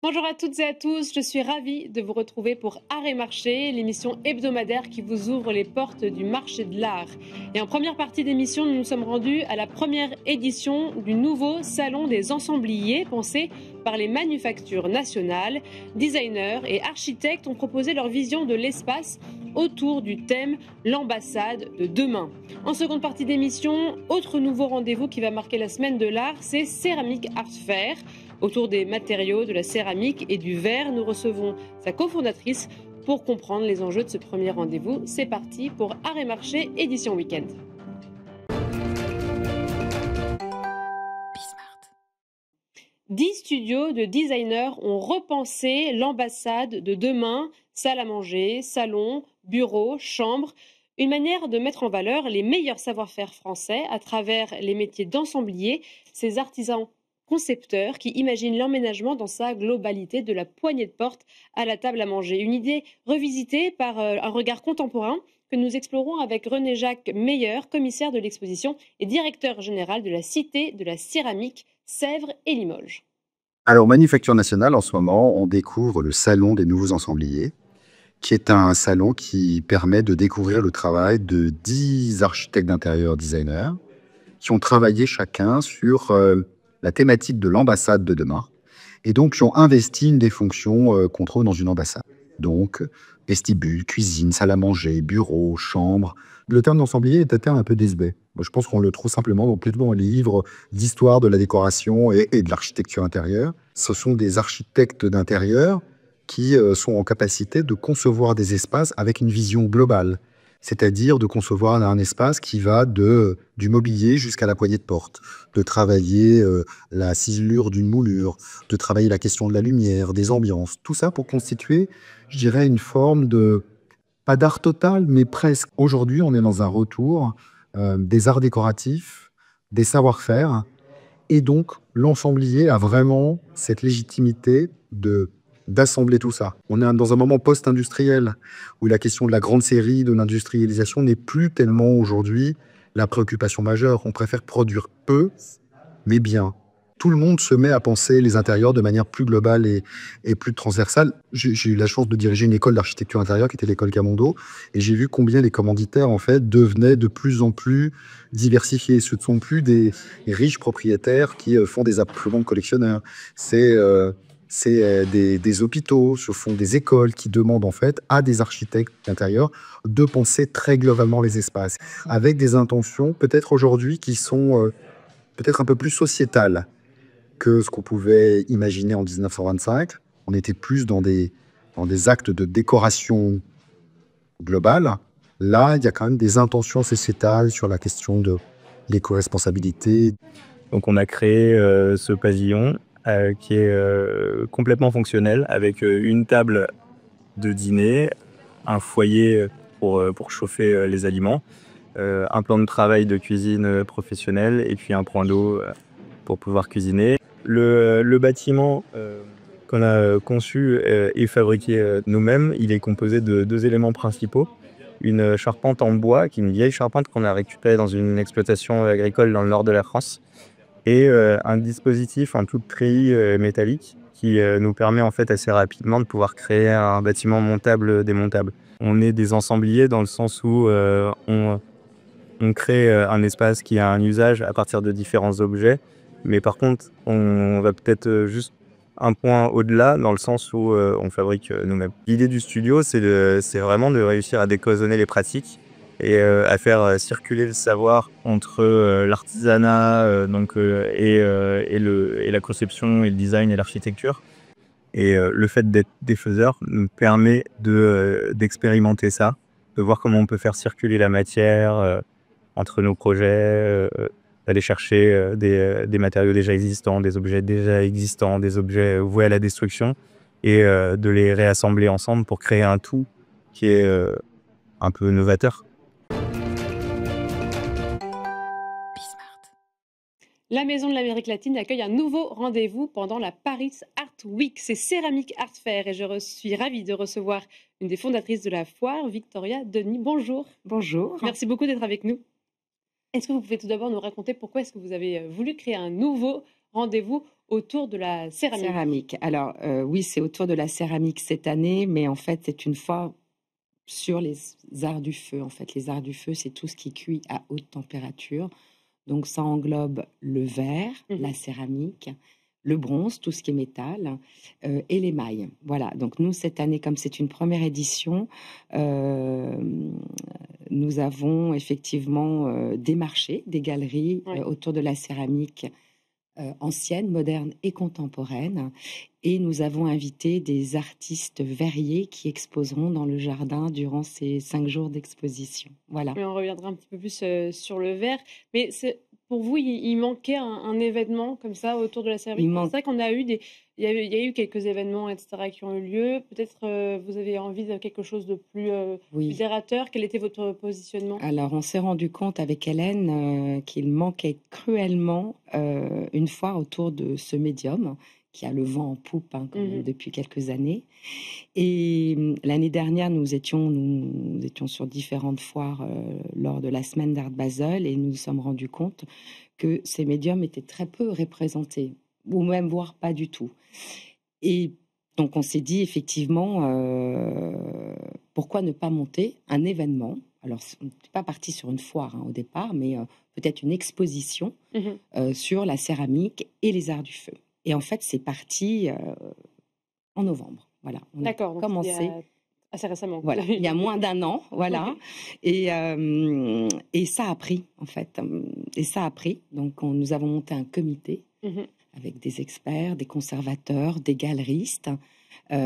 Bonjour à toutes et à tous, je suis ravie de vous retrouver pour Art et Marché, l'émission hebdomadaire qui vous ouvre les portes du marché de l'art. Et en première partie d'émission, nous nous sommes rendus à la première édition du nouveau Salon des ensembliers pensé par les manufactures nationales. Designers et architectes ont proposé leur vision de l'espace autour du thème « L'ambassade de demain ». En seconde partie d'émission, autre nouveau rendez-vous qui va marquer la semaine de l'art, c'est Ceramic Art Fair. Autour des matériaux, de la céramique et du verre, nous recevons sa cofondatrice pour comprendre les enjeux de ce premier rendez-vous. C'est parti pour Art et Marché, édition week-end. Bismart. 10 studios de designers ont repensé l'ambassade de demain, salle à manger, salon, bureau, chambre. Une manière de mettre en valeur les meilleurs savoir-faire français à travers les métiers d'ensemblier, ces artisans concepteur qui imagine l'emménagement dans sa globalité, de la poignée de porte à la table à manger. Une idée revisitée par un regard contemporain que nous explorons avec René-Jacques Meyer, commissaire de l'exposition et directeur général de la Cité de la Céramique, Sèvres et Limoges. Alors, Manufacture Nationale, en ce moment, on découvre le Salon des nouveaux ensembliers, qui est un salon qui permet de découvrir le travail de 10 architectes d'intérieur designers qui ont travaillé chacun sur la thématique de l'ambassade de demain, et donc qui ont investi une des fonctions qu'on trouve dans une ambassade. Donc, vestibule, cuisine, salle à manger, bureau, chambre. Le terme d'ensemblier est un terme un peu désuet. Moi, je pense qu'on le trouve simplement plutôt dans les livres d'histoire de la décoration et de l'architecture intérieure. Ce sont des architectes d'intérieur qui sont en capacité de concevoir des espaces avec une vision globale. C'est-à-dire de concevoir un espace qui va du mobilier jusqu'à la poignée de porte, de travailler la ciselure d'une moulure, de travailler la question de la lumière, des ambiances, tout ça pour constituer, je dirais, une forme de, pas d'art total, mais presque. Aujourd'hui, on est dans un retour des arts décoratifs, des savoir-faire, et donc l'ensemblier a vraiment cette légitimité d'assembler tout ça. On est dans un moment post-industriel où la question de la grande série, de l'industrialisation n'est plus tellement aujourd'hui la préoccupation majeure. On préfère produire peu, mais bien. Tout le monde se met à penser les intérieurs de manière plus globale et plus transversale. J'ai eu la chance de diriger une école d'architecture intérieure qui était l'école Camondo, et j'ai vu combien les commanditaires en fait devenaient de plus en plus diversifiés. Ce ne sont plus des riches propriétaires qui font des appartements de collectionneurs. C'est des hôpitaux, ce sont des écoles qui demandent en fait à des architectes d'intérieur de penser très globalement les espaces, avec des intentions peut-être aujourd'hui qui sont peut-être un peu plus sociétales que ce qu'on pouvait imaginer en 1925. On était plus dans des actes de décoration globale. Là, il y a quand même des intentions sociétales sur la question de l'éco-responsabilité. Donc on a créé ce pavillon qui est complètement fonctionnel, avec une table de dîner, un foyer pour chauffer les aliments, un plan de travail de cuisine professionnelle et puis un point d'eau pour pouvoir cuisiner. Le bâtiment qu'on a conçu et fabriqué nous-mêmes, il est composé de 2 éléments principaux. Une charpente en bois, qui est une vieille charpente qu'on a récupérée dans une exploitation agricole dans le nord de la France, et un dispositif, un tout treillis métallique qui nous permet en fait assez rapidement de pouvoir créer un bâtiment montable, démontable. On est des ensembliers dans le sens où on crée un espace qui a un usage à partir de différents objets, mais par contre on va peut-être juste un point au-delà, dans le sens où on fabrique nous-mêmes. L'idée du studio, c'est vraiment de réussir à décloisonner les pratiques et à faire circuler le savoir entre l'artisanat et la conception et le design et l'architecture. Et le fait d'être défaiseur nous permet d'expérimenter ça, de voir comment on peut faire circuler la matière entre nos projets, d'aller chercher des matériaux déjà existants, des objets déjà existants, des objets voués à la destruction, et de les réassembler ensemble pour créer un tout qui est un peu novateur. La Maison de l'Amérique latine accueille un nouveau rendez-vous pendant la Paris Art Week. C'est Ceramic Art Fair et je suis ravie de recevoir une des fondatrices de la foire, Victoria Denis. Bonjour. Bonjour. Merci beaucoup d'être avec nous. Est-ce que vous pouvez tout d'abord nous raconter pourquoi est-ce que vous avez voulu créer un nouveau rendez-vous autour de la céramique. Céramique. Alors, oui, c'est autour de la céramique cette année, mais en fait, c'est une fois sur les arts du feu. En fait, les arts du feu, c'est tout ce qui cuit à haute température. Donc, ça englobe le verre, la céramique, le bronze, tout ce qui est métal, et l'émail. Voilà. Donc, nous, cette année, comme c'est une première édition, nous avons effectivement des marchés, des galeries autour de la céramique ancienne, moderne et contemporaine. Et nous avons invité des artistes verriers qui exposeront dans le jardin durant ces 5 jours d'exposition. Voilà. Mais on reviendra un petit peu plus sur le verre. Mais pour vous, il manquait un événement comme ça autour de la céramique. C'est vrai qu'on a eu il y a eu quelques événements, etc., qui ont eu lieu. Peut-être vous avez envie de quelque chose de plus fédérateur. Quel était votre positionnement? Alors, on s'est rendu compte avec Hélène qu'il manquait cruellement une fois autour de ce médium qui a le vent en poupe depuis quelques années. Et l'année dernière, nous étions sur différentes foires lors de la semaine d'Art Basel et nous nous sommes rendus compte que ces médiums étaient très peu représentés, ou même voire pas du tout. Et donc on s'est dit effectivement, pourquoi ne pas monter un événement? Alors, on n'est pas parti sur une foire au départ, mais peut-être une exposition sur la céramique et les arts du feu. Et en fait, c'est parti en novembre. Voilà, on a commencé assez récemment. Voilà, il y a moins d'1 an, voilà. Et ça a pris, en fait. Et ça a pris. Donc, nous avons monté un comité avec des experts, des conservateurs, des galeristes. Et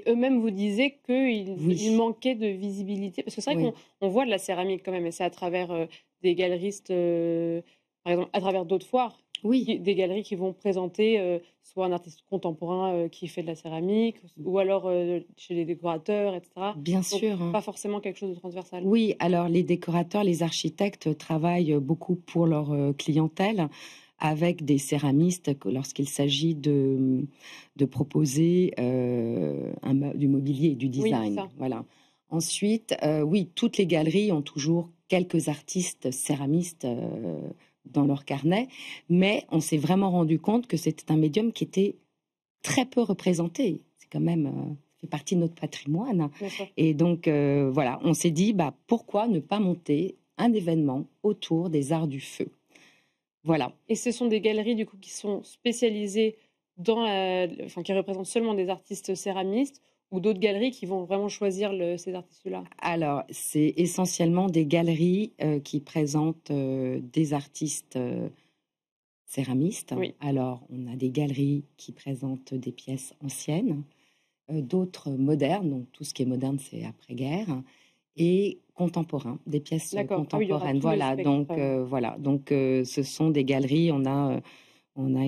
eux-mêmes vous disaient qu'il manquait de visibilité. Parce que c'est vrai qu'on voit de la céramique quand même, et c'est à travers des galeristes, par exemple, à travers d'autres foires. Des galeries qui vont présenter soit un artiste contemporain qui fait de la céramique, ou alors chez les décorateurs, etc. Bien Donc, sûr. pas forcément quelque chose de transversal. Oui, alors les décorateurs, les architectes travaillent beaucoup pour leur clientèle avec des céramistes lorsqu'il s'agit de proposer du mobilier et du design. Voilà. Ensuite, toutes les galeries ont toujours quelques artistes céramistes dans leur carnet, mais on s'est vraiment rendu compte que c'était un médium qui était très peu représenté. C'est quand même fait partie de notre patrimoine. Et donc voilà, on s'est dit pourquoi ne pas monter un événement autour des arts du feu. Voilà. Et ce sont des galeries du coup qui sont spécialisées qui représentent seulement des artistes céramistes, ou d'autres galeries qui vont vraiment choisir ces artistes-là? Alors, c'est essentiellement des galeries qui présentent des artistes céramistes. Alors, on a des galeries qui présentent des pièces anciennes, d'autres modernes, donc tout ce qui est moderne, c'est après-guerre, et contemporains, des pièces contemporaines. Voilà, donc ce sont des galeries. On a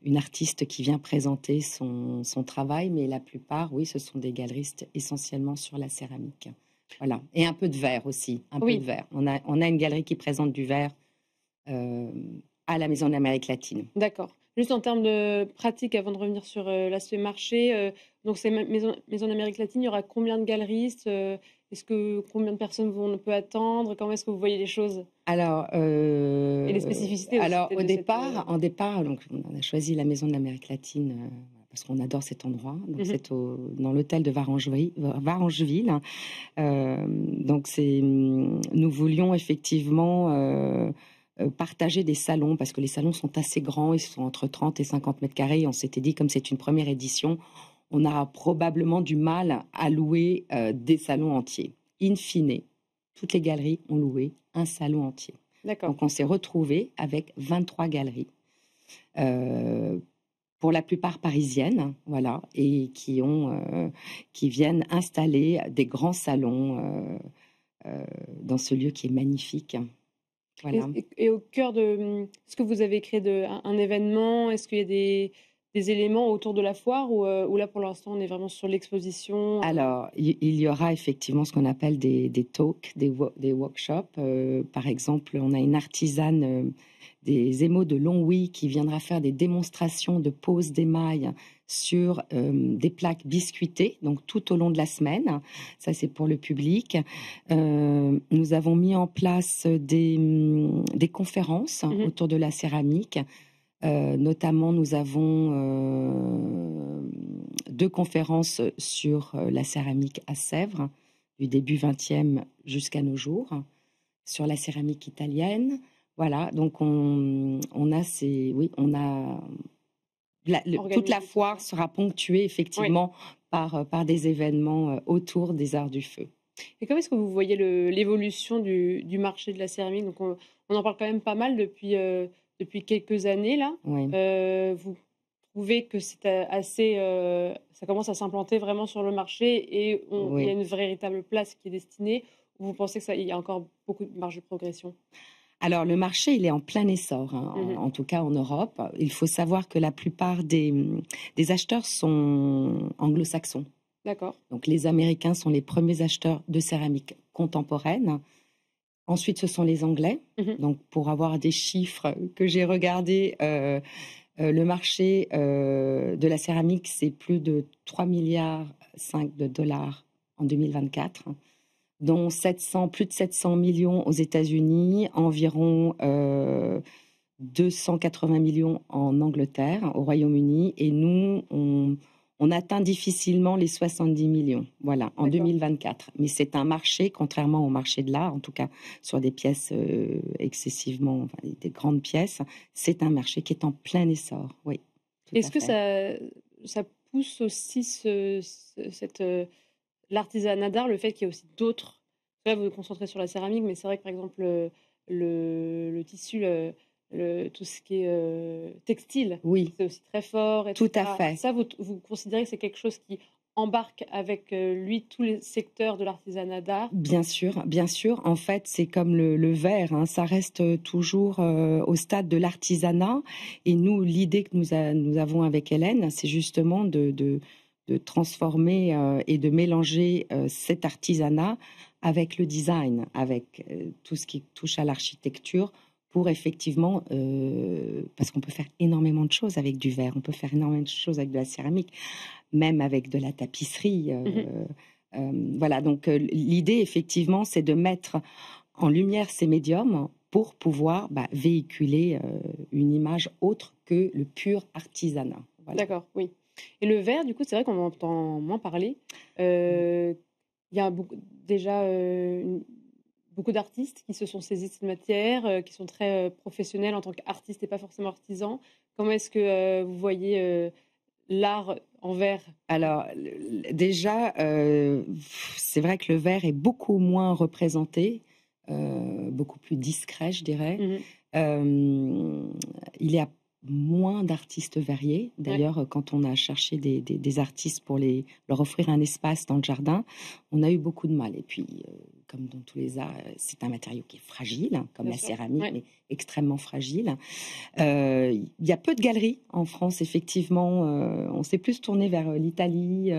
une artiste qui vient présenter son travail, mais la plupart, ce sont des galeristes essentiellement sur la céramique. Voilà. Et un peu de verre aussi. Peu de verre. On a une galerie qui présente du verre à la Maison de l'Amérique latine. D'accord. Juste en termes de pratique, avant de revenir sur l'aspect marché, donc ces Maison d'Amérique latine, il y aura combien de galeristes? Combien de personnes on peut attendre? Comment est-ce que vous voyez les choses? Alors, et les spécificités aussi. Alors, en départ, donc, on a choisi la Maison de l'Amérique latine parce qu'on adore cet endroit. Donc, c'est dans l'hôtel de Varangeville. Donc, nous voulions effectivement partager des salons, parce que les salons sont assez grands, ils sont entre 30 et 50 mètres carrés. On s'était dit, comme c'est une première édition, on aura probablement du mal à louer des salons entiers. In fine, toutes les galeries ont loué un salon entier. Donc on s'est retrouvés avec 23 galeries, pour la plupart parisiennes, voilà, et qui viennent installer des grands salons dans ce lieu qui est magnifique. Voilà. Et au cœur de... Est-ce que vous avez créé un événement? Est-ce qu'il y a des éléments autour de la foire ou là, pour l'instant, on est vraiment sur l'exposition? Alors, il y aura effectivement ce qu'on appelle des talks, des workshops. Par exemple, on a une artisane des émaux de Longwy qui viendra faire des démonstrations de pose d'émail sur des plaques biscuitées, donc tout au long de la semaine. Ça, c'est pour le public. Nous avons mis en place des conférences autour de la céramique. Notamment, nous avons 2 conférences sur la céramique à Sèvres, du début 20e jusqu'à nos jours, sur la céramique italienne. Voilà, donc on a toute la foire sera ponctuée effectivement par des événements autour des arts du feu. Et comment est-ce que vous voyez l'évolution du marché de la céramique? Donc on en parle quand même pas mal depuis quelques années là. Oui. Vous trouvez que c'est assez, ça commence à s'implanter vraiment sur le marché et il y a une véritable place qui est destinée, ou vous pensez qu'il y a encore beaucoup de marge de progression? Alors, le marché, il est en plein essor, en tout cas en Europe. Il faut savoir que la plupart des acheteurs sont anglo-saxons. D'accord. Donc, les Américains sont les premiers acheteurs de céramique contemporaine. Ensuite, ce sont les Anglais. Donc, pour avoir des chiffres que j'ai regardés, le marché de la céramique, c'est plus de 3,5 milliards de dollars en 2024. Dont plus de 700 millions aux États-Unis, environ 280 millions en Angleterre, au Royaume-Uni, et nous, on atteint difficilement les 70 millions, voilà, en 2024. Mais c'est un marché, contrairement au marché de l'art, en tout cas sur des pièces excessivement, des grandes pièces, c'est un marché qui est en plein essor, oui. Est-ce que ça pousse aussi l'artisanat d'art, le fait qu'il y ait aussi d'autres... Là, vous vous concentrez sur la céramique, mais c'est vrai que, par exemple, le tissu, tout ce qui est textile, c'est aussi très fort. Etc. Tout à fait. Ça, vous considérez que c'est quelque chose qui embarque avec lui tous les secteurs de l'artisanat d'art? Bien sûr, bien sûr. En fait, c'est comme le verre, ça reste toujours au stade de l'artisanat. Et nous, l'idée que nous avons avec Hélène, c'est justement de transformer et de mélanger cet artisanat avec le design, avec tout ce qui touche à l'architecture, pour effectivement, parce qu'on peut faire énormément de choses avec du verre, on peut faire énormément de choses avec de la céramique, même avec de la tapisserie. Voilà, donc l'idée, effectivement, c'est de mettre en lumière ces médiums pour pouvoir véhiculer une image autre que le pur artisanat. Voilà. D'accord, oui. Et le verre, du coup, c'est vrai qu'on en entend moins parler. Il y a déjà beaucoup d'artistes qui se sont saisis de cette matière, qui sont très professionnels en tant qu'artistes et pas forcément artisans. Comment est-ce que vous voyez l'art en verre? Alors, déjà, c'est vrai que le verre est beaucoup moins représenté, beaucoup plus discret, je dirais. Il y a moins d'artistes verriers. D'ailleurs, quand on a cherché des artistes pour leur offrir un espace dans le jardin, on a eu beaucoup de mal. Et puis, comme dans tous les arts, c'est un matériau qui est fragile, comme la céramique, mais extrêmement fragile. Il y a peu de galeries en France, effectivement. On s'est plus tourné vers l'Italie.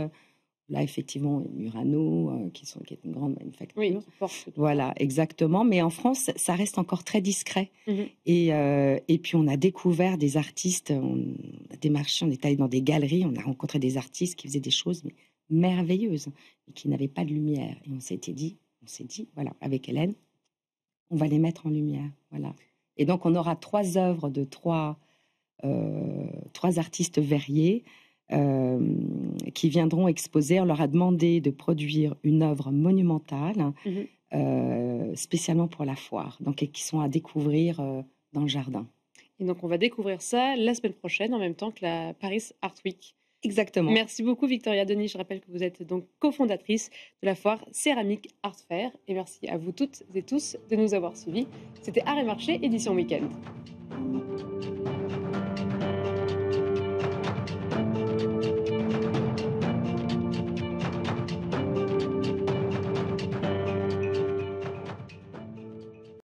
Là, effectivement, Murano, qui est une grande manufacture. Oui, voilà, exactement. Mais en France, ça reste encore très discret. Et puis, on a découvert des artistes, on a démarché, on est allé dans des galeries, on a rencontré des artistes qui faisaient des choses merveilleuses et qui n'avaient pas de lumière. Et on s'est dit, voilà, avec Hélène, on va les mettre en lumière. Voilà. Et donc, on aura 3 œuvres de 3 artistes verriers qui viendront exposer. On leur a demandé de produire une œuvre monumentale, spécialement pour la foire, donc, et qui sont à découvrir dans le jardin. Et donc, on va découvrir ça la semaine prochaine, en même temps que la Paris Art Week. Exactement. Merci beaucoup, Victoria Denis. Je rappelle que vous êtes donc cofondatrice de la foire Céramique Art Fair. Et merci à vous toutes et tous de nous avoir suivis. C'était Art et Marché, édition Week-end.